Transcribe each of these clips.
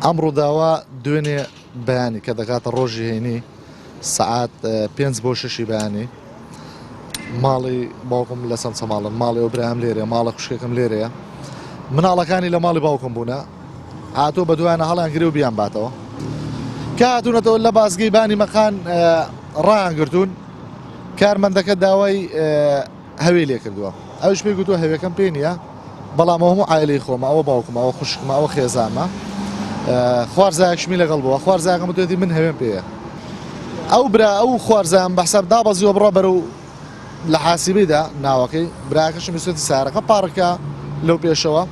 ئەمڕۆ داوا دوێنێ بەیانی کە دەکاتە ڕۆژی هەینی سعات 5 بۆ 6 بەیانی ماڵی باوکم لە سەم چەماڵن ماڵی ئەوبراهەم لێرەیە ماڵە خوشکێکم لێرەیە مناڵەکانی لە ماڵی باوکم بوونە هاتۆ بە دوایانە هەڵیان گرێ و بیان باتەوە کە هاتوونەتەوە لە بازگەی بانی مەقان ڕایان گرتوون کارمەندەکە داوای هەوێ لێ کردووە ئەوش پێی گوتووە هەوێکەم پێ نییە بەڵام هەموو عایلەی خۆمە ئەوە باوکم ئەوە خوشکمە ئەوە خێزانمە خوارزایەکشمی لەگەڵ بووە خوارزایەکەم وتێتی من هەوێم پێیە ئەو برا ئەو خوارزایان بەحساب دابەزیوە بڕۆ بەرەو لە حاسیبەیدا ناوەکەی براکەشم ویستی سارەکە پارەکە لەو پێشەوە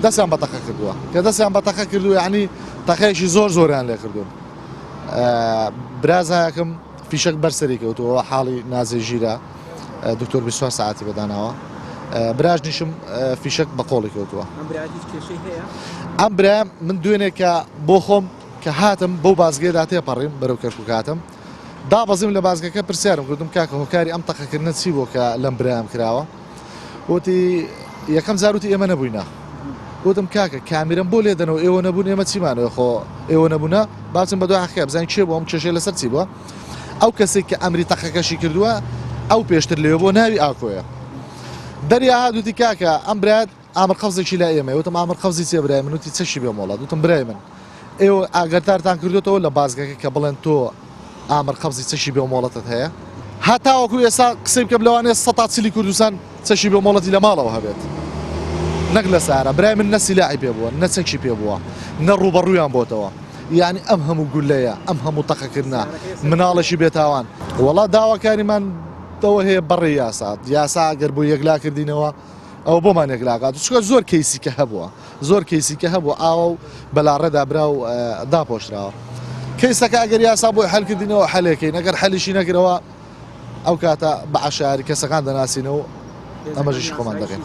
دەستیان بە تەقە کردووە کە دەستیان بە تەقە کردو یعنی تەقەیەکی زۆریان لێ کردوون برازایەکەم فیشک بەرسەری کەوتووە حاڵی نازێژیرە دکتۆر 24 ساعتی بەداناوە براژ نیشم فیشک بە قۆڵی کەوتووە ئەم برا من دوێنێ کە بۆ خۆم کە هاتم بەو بازگێدا تێپەڕیم بەرەو کەشک و کاتم دابەزیم لە بازگەکە پرسیارم کردم کاکە هۆکاری ئەم تەقەکردنە چی بۆ کە لەم برایان کراوە وتی یەکەم زاروتی ئێمە نەبووینە وتم کاکە کامیرم بۆ لێدەنەوە ئێوە نەبوون ئێمە چیمانەوە خۆ ئێوە نەبوونە باچم بە دوای حەقیقە بزانین کێ بووە ئەم کێشەی لەسەر چی بووە ئەو کەسێک کە ئەمری تەقەکەشی کردووە ئەو پێشتر لێوە بۆ ناوی ئاکۆیە دەریا هاتوتی کاکە ئەم برات ئامر قەوزێکی لا ئێمە وتم ئامر قەوزی چێ برای من وتی چەشی بێ مۆڵات وتم برای من ئێوە ئاگەرتارتان کردوێتەوە لە بازگەکە کە بڵێن تۆ ئامر قەوزی چەشی بێ مۆڵەتت هەیە هەتاوەکو ئێستا قسەی بکەم لەوانەیە سەتا چلی کوردستان چەشی بێ مۆڵەتی لە ماڵەوە هەبێت نەک لە سارە برای من نە سیلاعی پێ بووە نە چەکی پێ بووە نە ڕوبەڕوویان بۆتەوە یعنی ئەم هەموو گولەیە ئەم هەموو تەقەکردە مناڵەشی بێتاوان وەڵا داواکاریمان دەوە هەیە بەڕێ یاسات یاسا گەر بۆ یەکلا کردینەوە ئەو بۆمان یەکلاکات چکە زۆر کەیسی کە هەبووە زۆر کەیسی کە هەبووە ئاوە و بەلاڕێدا برا و داپۆشراوە کەیسەکە ئەگەر یاسا بۆی هەلکردینەوە حەلێکەکەی نەگەر حەلیشی نەکرەوە ئەو کاتە بە عەشاری کەسەکان دەناسینەوە ئەمەژیش خۆمان دەکەین